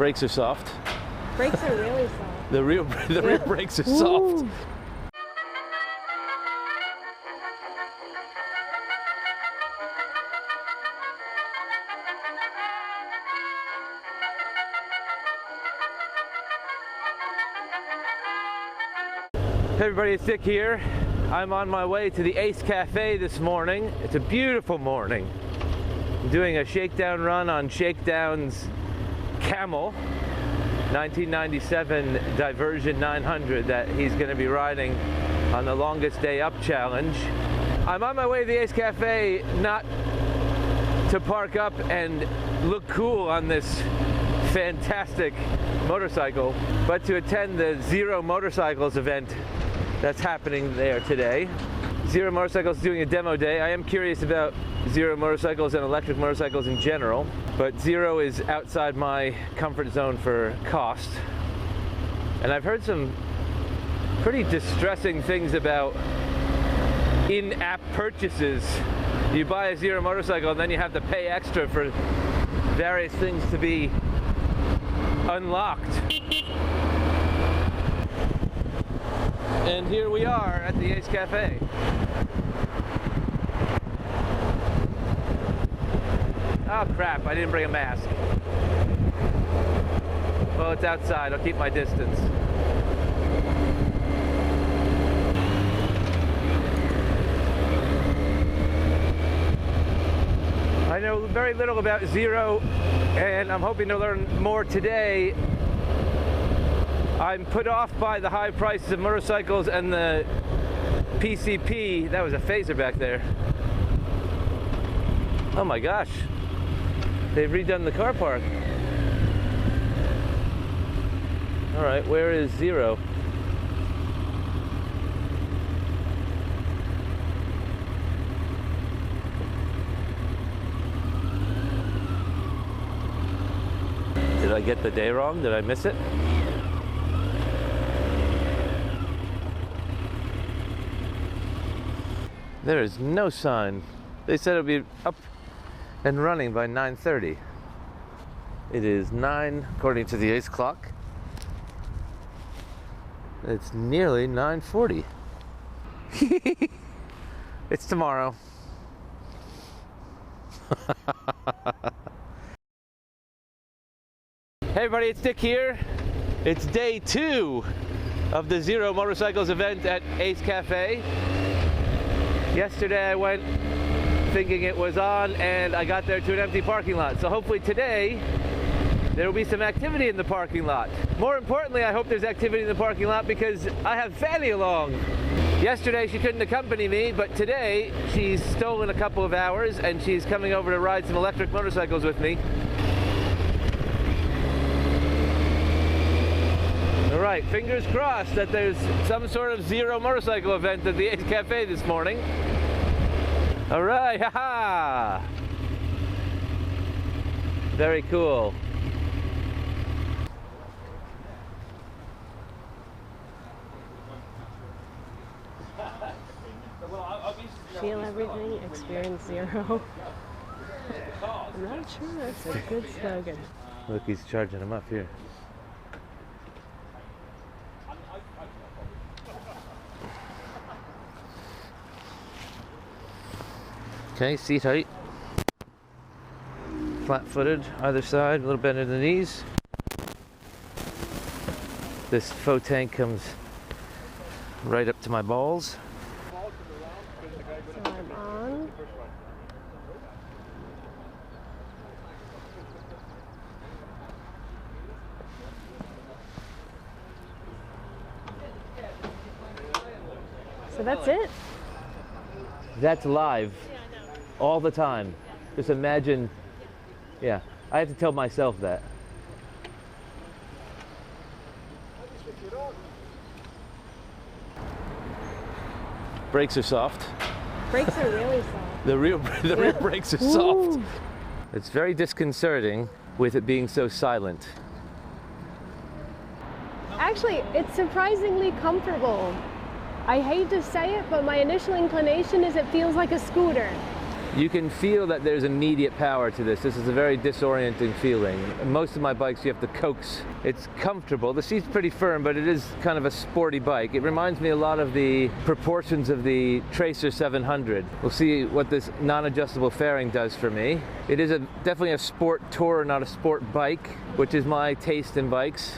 Brakes are soft. Brakes are really soft. The rear brakes are soft. Hey everybody, it's Dick here. I'm on my way to the Ace Cafe this morning. It's a beautiful morning. I'm doing a shakedown run on Shakedown's Camel 1997 Diversion 900 that he's going to be riding on the Longest Day Up challenge. I'm on my way to the Ace Cafe not to park up and look cool on this fantastic motorcycle, but to attend the Zero Motorcycles event that's happening there today. Zero Motorcycles is doing a demo day. I am curious about Zero motorcycles and electric motorcycles in general, but Zero is outside my comfort zone for cost. And I've heard some pretty distressing things about in-app purchases. You buy a Zero motorcycle and then you have to pay extra for various things to be unlocked. And here we are at the Ace Cafe. Oh crap, I didn't bring a mask. Well, it's outside, I'll keep my distance. I know very little about Zero, and I'm hoping to learn more today. I'm put off by the high prices of motorcycles and the PCP. That was a phaser back there. Oh my gosh. They've redone the car park. All right, where is Zero? Did I get the day wrong? Did I miss it? There is no sign. They said it would be up and running by 9:30. It is 9, according to the Ace clock. It's nearly 9:40. It's tomorrow. Hey everybody, it's Dick here. It's day 2 of the Zero Motorcycles event at Ace Cafe. Yesterday I went thinking it was on and I got there to an empty parking lot. So hopefully today there will be some activity in the parking lot. More importantly, I hope there's activity in the parking lot because I have Fannie along. Yesterday she couldn't accompany me, but today she's stolen a couple of hours and she's coming over to ride some electric motorcycles with me. All right, fingers crossed that there's some sort of Zero motorcycle event at the Ace Cafe this morning. All right, haha! Very cool. Feel everything, experience zero. I'm not sure that's a good slogan. Look, he's charging him up here. Okay, seat height. Flat-footed, either side, a little bend in the knees. This faux tank comes right up to my balls. So I'm on. So that's it? That's live. All the time. Just imagine, yeah, I have to tell myself that. Brakes are soft. Brakes are really soft. The rear brakes are soft. It's very disconcerting with it being so silent. Actually, it's surprisingly comfortable. I hate to say it, but my initial inclination is it feels like a scooter. You can feel that there's immediate power to this. This is a very disorienting feeling. Most of my bikes you have to coax. It's comfortable. The seat's pretty firm, but it is kind of a sporty bike. It reminds me a lot of the proportions of the Tracer 700. We'll see what this non-adjustable fairing does for me. It is definitely a sport tourer, not a sport bike, which is my taste in bikes.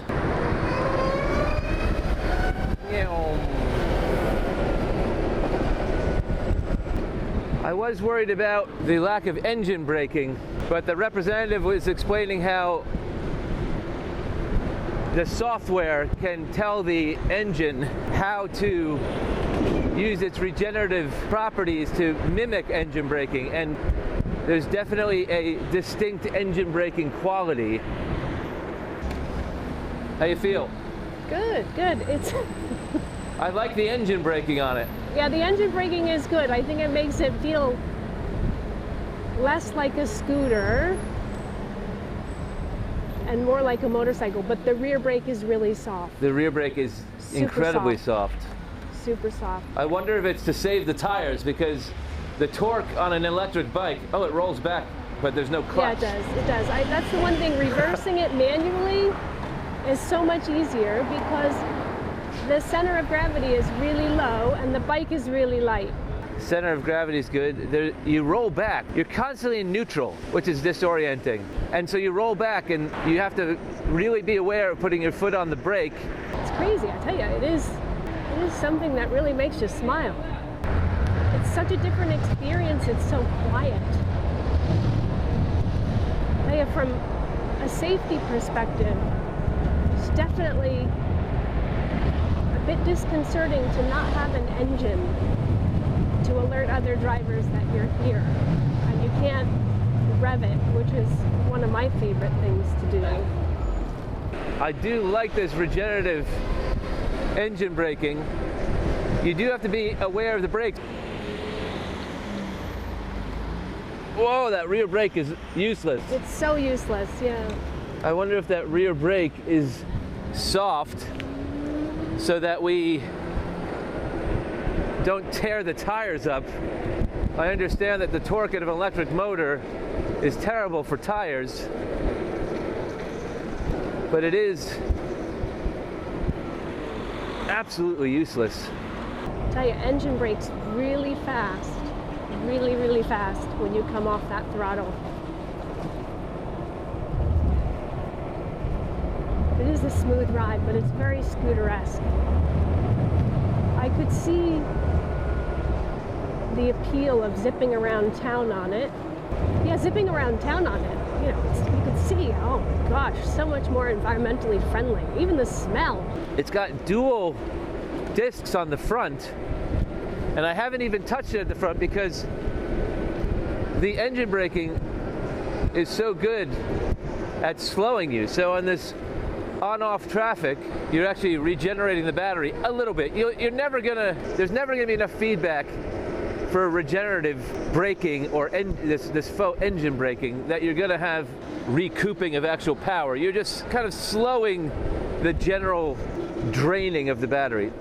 I was worried about the lack of engine braking, but the representative was explaining how the software can tell the engine how to use its regenerative properties to mimic engine braking, and there's definitely a distinct engine braking quality. How you feel? Good, good. It's I like the engine braking on it. yeah, the engine braking is good. I think it makes it feel less like a scooter and more like a motorcycle, but the rear brake is really soft. The rear brake is incredibly soft. Super soft. I wonder if it's to save the tires, because the torque on an electric bike, oh, it rolls back, but there's no clutch. Yeah, it does. It does. That's the one thing. Reversing it manually is so much easier because the center of gravity is really low and the bike is really light. Center of gravity is good. You roll back. You're constantly in neutral, which is disorienting. And so you roll back and you have to really be aware of putting your foot on the brake. It's crazy, I tell you. It is something that really makes you smile. It's such a different experience. It's so quiet. I tell you, from a safety perspective, it's definitely a bit disconcerting to not have an engine to alert other drivers that you're here. And you can't rev it, which is one of my favorite things to do. I do like this regenerative engine braking. You do have to be aware of the brakes. Whoa, that rear brake is useless. It's so useless, yeah. I wonder if that rear brake is soft so that we don't tear the tires up. I understand that the torque of an electric motor is terrible for tires, but it is absolutely useless. I tell you, engine brakes really fast, really, really fast when you come off that throttle. It is a smooth ride, but it's very scooter-esque. I could see the appeal of zipping around town on it. Yeah, zipping around town on it. You know, you could see, oh my gosh, so much more environmentally friendly. Even the smell. It's got dual discs on the front, and I haven't even touched it at the front because the engine braking is so good at slowing you. So on this on-off traffic, you're actually regenerating the battery a little bit. There's never gonna be enough feedback for regenerative braking or this faux engine braking that you're gonna have recouping of actual power. You're just kind of slowing the general draining of the battery.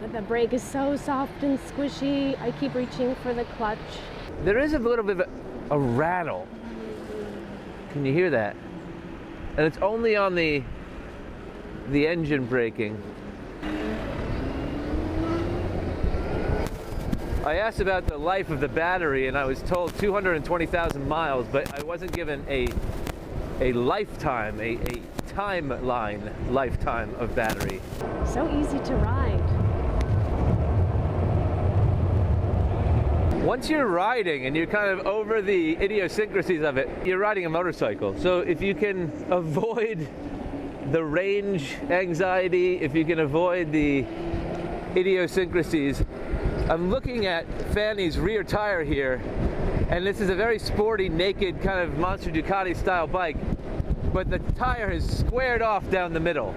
But the brake is so soft and squishy. I keep reaching for the clutch. There is a little bit of a rattle. Can you hear that? And it's only on the engine braking. I asked about the life of the battery, and I was told 220,000 miles, but I wasn't given a lifetime, a timeline lifetime of battery. So easy to ride. Once you're riding and you're kind of over the idiosyncrasies of it, you're riding a motorcycle. So if you can avoid the range anxiety, if you can avoid the idiosyncrasies, I'm looking at Fannie's rear tire here, and this is a very sporty, naked kind of Monster Ducati style bike, but the tire is squared off down the middle.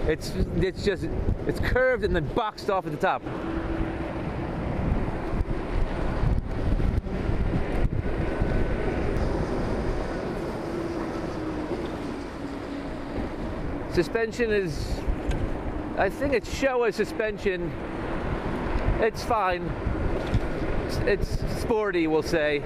It's curved and then boxed off at the top. Suspension is, I think it's Showa suspension. It's fine. it's sporty, we'll say.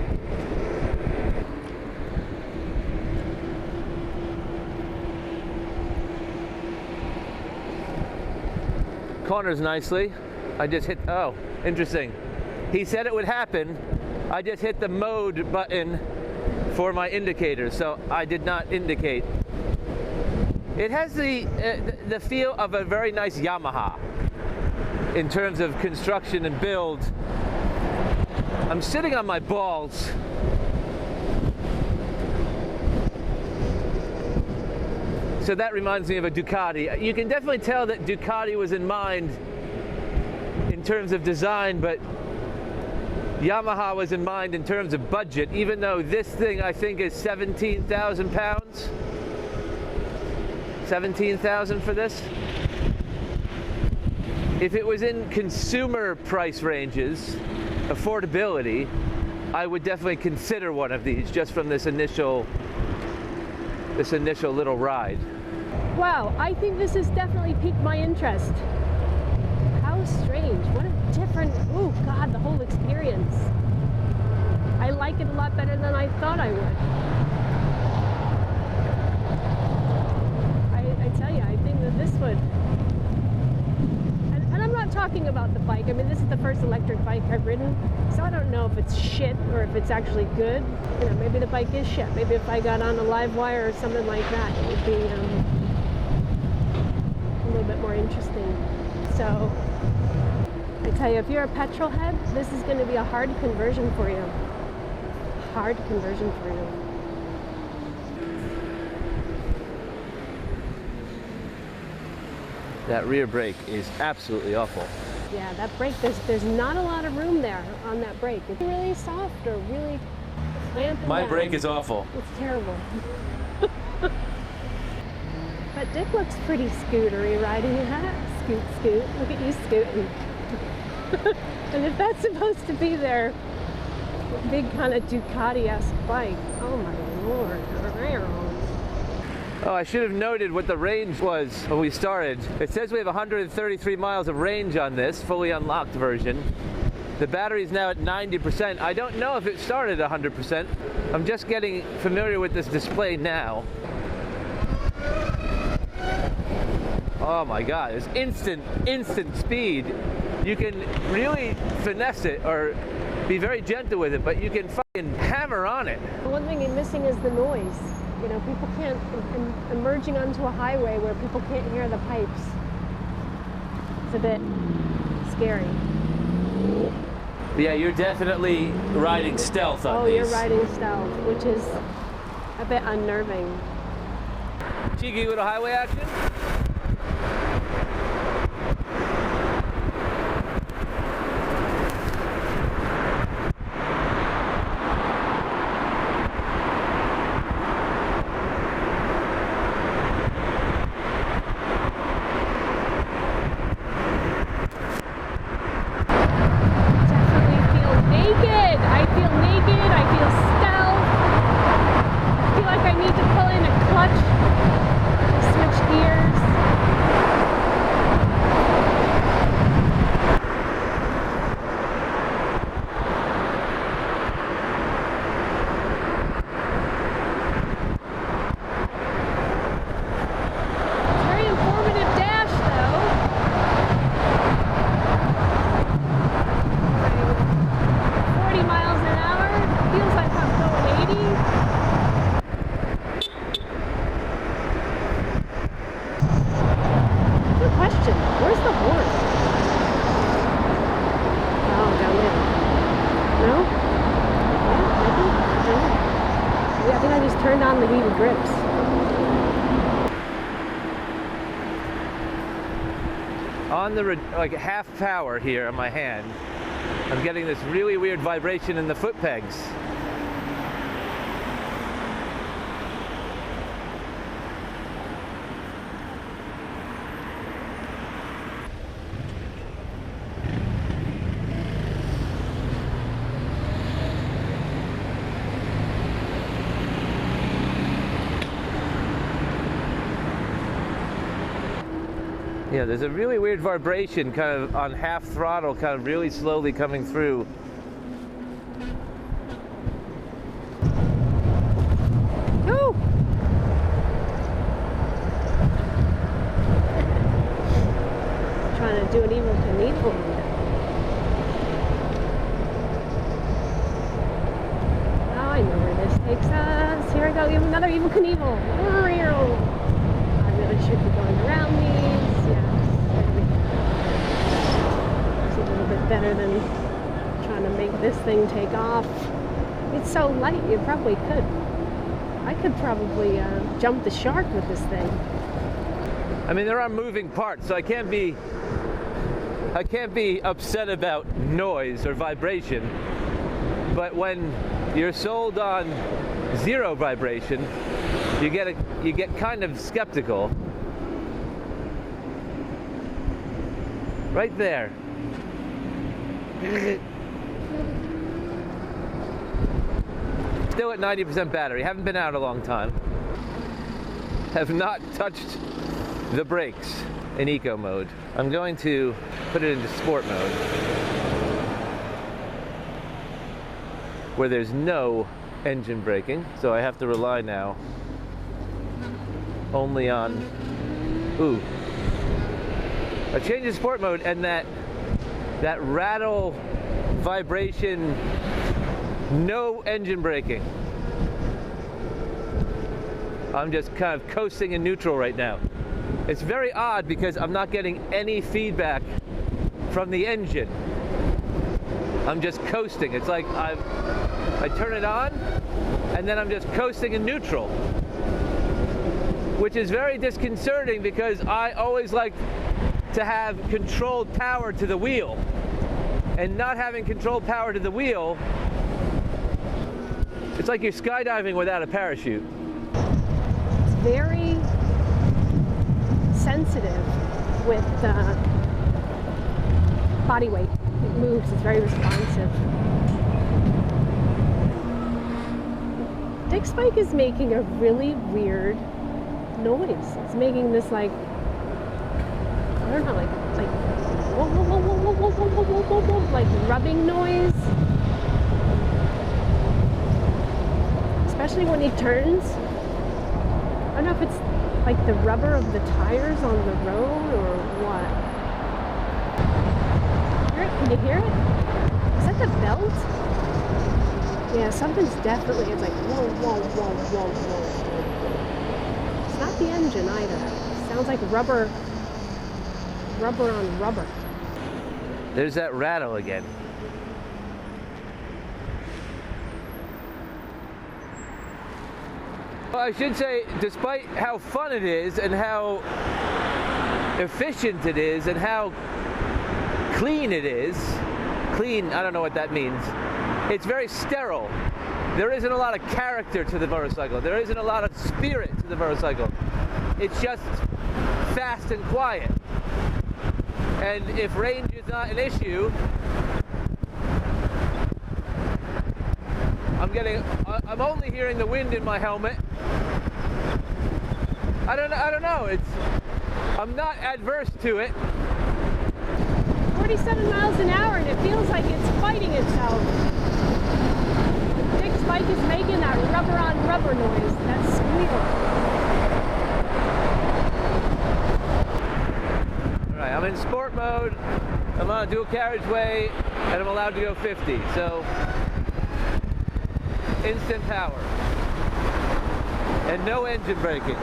Corners nicely. I just hit, oh, interesting. He said it would happen. I just hit the mode button for my indicator, so I did not indicate. It has the feel of a very nice Yamaha in terms of construction and build. I'm sitting on my balls. So that reminds me of a Ducati. You can definitely tell that Ducati was in mind in terms of design, but Yamaha was in mind in terms of budget, even though this thing I think is 17,000 pounds. 17,000 for this. If it was in consumer price ranges, affordability, I would definitely consider one of these just from this initial little ride. Wow, I think this has definitely piqued my interest. How strange. What a different, oh God, the whole experience. I like it a lot better than I thought I would. I tell you, I think that this would, and I'm not talking about the bike. I mean, this is the first electric bike I've ridden, so I don't know if it's shit or if it's actually good. You know, maybe the bike is shit. Maybe if I got on a live wire or something like that, it would be a little bit more interesting. So, I tell you, if you're a petrol head, this is going to be a hard conversion for you. Hard conversion for you. That rear brake is absolutely awful. Yeah, that brake, there's not a lot of room there on that brake. It's really soft or really clamping My down. brake is awful. It's terrible. But Dick looks pretty scootery riding that. Scoot, scoot. Look at you scooting. And if that's supposed to be their big kind of Ducati-esque bike, oh my Lord. Oh, I should have noted what the range was when we started. It says we have 133 miles of range on this, fully unlocked version. The battery is now at 90%. I don't know if it started at 100%. I'm just getting familiar with this display now. Oh my God, it's instant speed. You can really finesse it or be very gentle with it, but you can fucking hammer on it. The one thing you're missing is the noise. You know, people can't, emerging onto a highway where people can't hear the pipes. It's a bit scary. Yeah, you're definitely riding stealth on these. Oh, you're riding stealth, which is a bit unnerving. Cheeky little highway action. Turned on the heated grips. On the like half power here on my hand, I'm getting this really weird vibration in the foot pegs. Yeah, there's a really weird vibration kind of on half throttle, kind of really slowly coming through trying to do an Evel Knievel here. Oh, I know where this takes us. Here I go, another Evel Knievel. I really should be going around these. Yes, there we go. It's a little bit better than trying to make this thing take off. It's so light, you probably could. I could probably jump the shark with this thing. I mean, there are moving parts, so I can't be upset about noise or vibration. But when you're sold on zero vibration, you get kind of skeptical. Right there. Still at 90% battery. Haven't been out a long time. Have not touched the brakes in eco mode. I'm going to put it into sport mode, where there's no engine braking, so I have to rely now only on, I changed to sport mode, and that rattle vibration, no engine braking. I'm just kind of coasting in neutral right now. It's very odd because I'm not getting any feedback from the engine. I'm just coasting. It's like I turn it on and then I'm just coasting in neutral, which is very disconcerting because I always like to have controlled power to the wheel, and not having controlled power to the wheel, it's like you're skydiving without a parachute. It's very sensitive with body weight. It moves, it's very responsive. Dick Spike is making a really weird noise. It's making this like, I don't know, like whoa, whoa, whoa, whoa, whoa, whoa, whoa, whoa, whoa, whoa, like rubbing noise. Especially when he turns. I don't know if it's like the rubber of the tires on the road or what. Can you hear it? Is that the belt? Yeah, something's definitely, it's like whoa, whoa, whoa, whoa, whoa. It's not the engine either. It sounds like rubber on rubber. There's that rattle again. Well, I should say, despite how fun it is and how efficient it is and how clean it is, clean, I don't know what that means, it's very sterile. There isn't a lot of character to the motorcycle. There isn't a lot of spirit to the motorcycle. It's just fast and quiet. And if range is not an issue, I'm only hearing the wind in my helmet. I don't know. I'm not adverse to it. 47 miles an hour, and it feels like it's fighting itself. Dick Spike is making that rubber on rubber noise, that squeal. All right, I'm in sport mode. I'm on a dual carriageway, and I'm allowed to go 50. So, instant power. And no engine braking.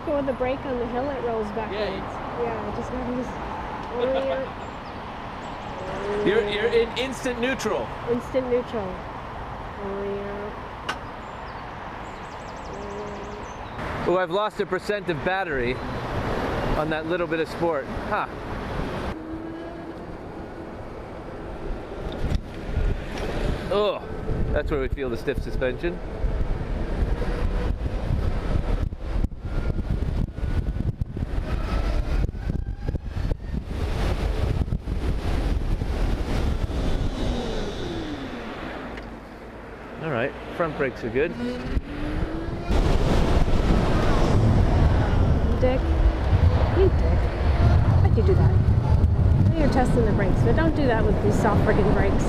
With the brake on the hill, it rolls backwards. Yeah, just You're in instant neutral. Instant neutral. Oh, I've lost 1% of battery on that little bit of sport. Huh. Oh, that's where we feel the stiff suspension. front brakes are good. Dick. You dick. How'd you do that? I know you're testing the brakes, but don't do that with these soft friggin' brakes.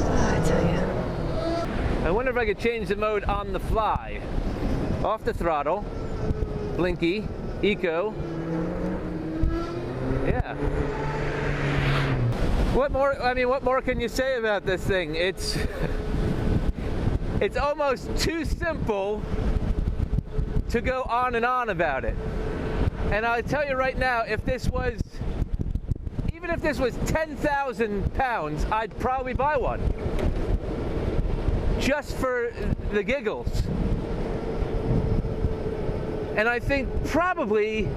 I tell you. I wonder if I could change the mode on the fly. Off the throttle, blinky, eco. Yeah. What more can you say about this thing? It's almost too simple to go on and on about it. And I'll tell you right now, even if this was 10,000 pounds, I'd probably buy one. Just for the giggles. And I think probably,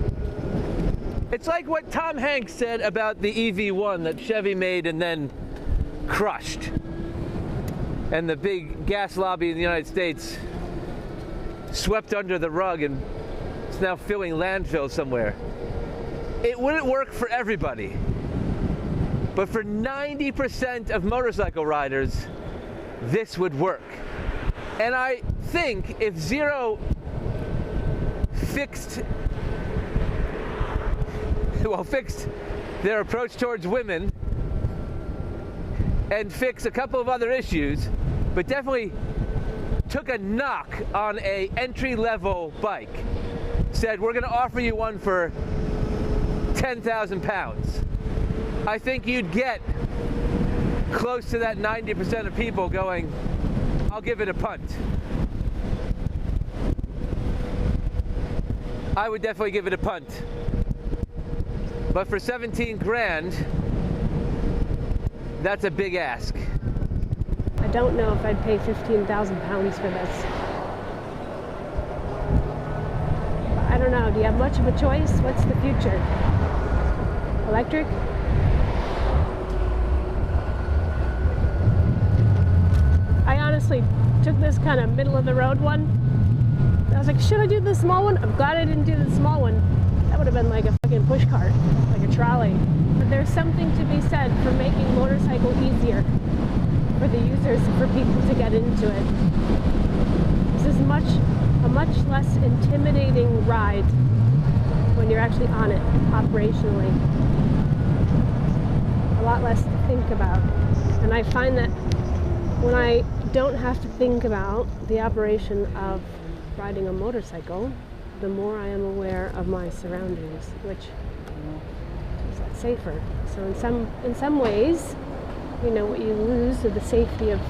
it's like what Tom Hanks said about the EV1 that Chevy made and then crushed. And the big gas lobby in the United States swept under the rug and it's now filling landfills somewhere. It wouldn't work for everybody. But for 90% of motorcycle riders, this would work. And I think if Zero fixed their approach towards women and fixed a couple of other issues, but definitely took a knock on a entry-level bike, said we're going to offer you one for 10,000 pounds, I think you'd get close to that 90% of people going, I'll give it a punt. I would definitely give it a punt. But for 17 grand, that's a big ask. I don't know if I'd pay 15,000 pounds for this. I don't know. Do you have much of a choice? What's the future? Electric? I honestly took this kind of middle of the road one. I was like, should I do the small one? I'm glad I didn't do the small one. That would have been like a fucking push cart, like a trolley. But there's something to be said for making motorcycle easier for the users, for people to get into it. This is a much less intimidating ride when you're actually on it operationally. A lot less to think about. And I find that when I don't have to think about the operation of riding a motorcycle, the more I am aware of my surroundings, which is a lot safer. So in some ways, you know, what you lose is the safety of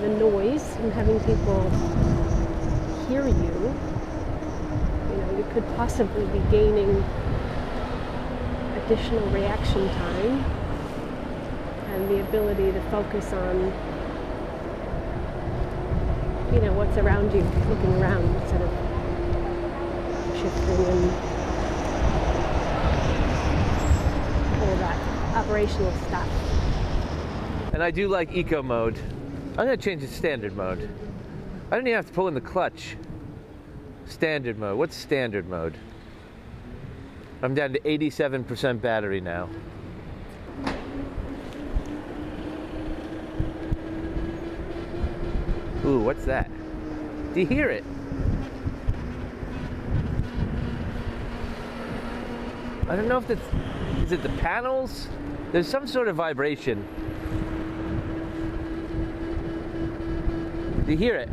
the noise and having people hear you. You know, you could possibly be gaining additional reaction time and the ability to focus on, you know, what's around you, looking around instead of shifting and all that operational stuff. And I do like eco mode. I'm going to change to standard mode. I don't even have to pull in the clutch. Standard mode. What's standard mode? I'm down to 87% battery now. Ooh, what's that? Do you hear it? I don't know if it's... Is it the panels? There's some sort of vibration. Do you hear it?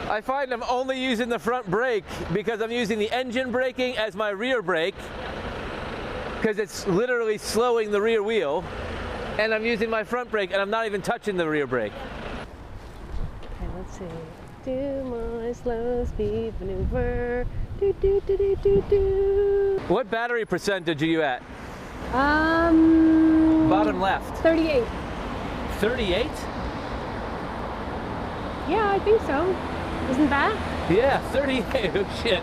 I find I'm only using the front brake because I'm using the engine braking as my rear brake because it's literally slowing the rear wheel, and I'm using my front brake and I'm not even touching the rear brake. Okay, let's see. Do my slow speed maneuver. Do, do, do, do, do, do. What battery percentage are you at? Bottom left. 38. 38? Yeah, I think so. Isn't bad? Yeah, 38. Oh, shit.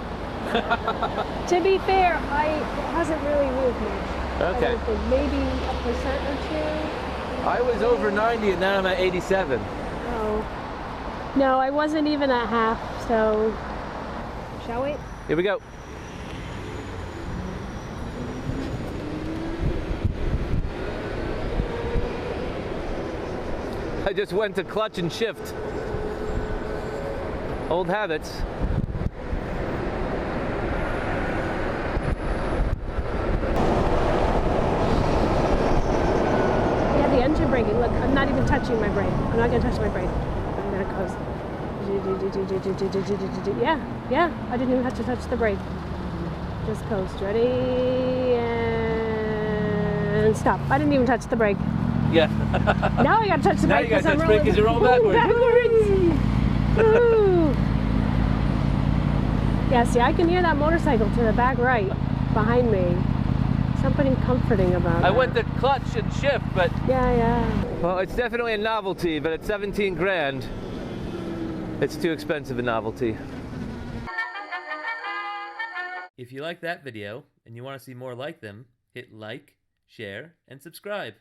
To be fair, it hasn't really moved much. Okay. I don't think maybe a % or two. I was over 90 and now I'm at 87. Oh. No, I wasn't even at half, so shall we? Here we go. I just went to clutch and shift. Old habits. Yeah, the engine braking. Look, I'm not even touching my brake. I'm not gonna touch my brake. I'm gonna coast. Yeah, I didn't even have to touch the brake. Just coast. Ready? And stop. I didn't even touch the brake. Yeah. Now I gotta touch the Now brake you gotta touch the brake because you're rolling backwards. Ooh. Yeah, see, I can hear that motorcycle to the back right behind me. Something comforting about it. I went to clutch and shift, but Yeah. well, it's definitely a novelty, but at 17 grand, it's too expensive a novelty. If you like that video and you want to see more like them, hit like, share, and subscribe.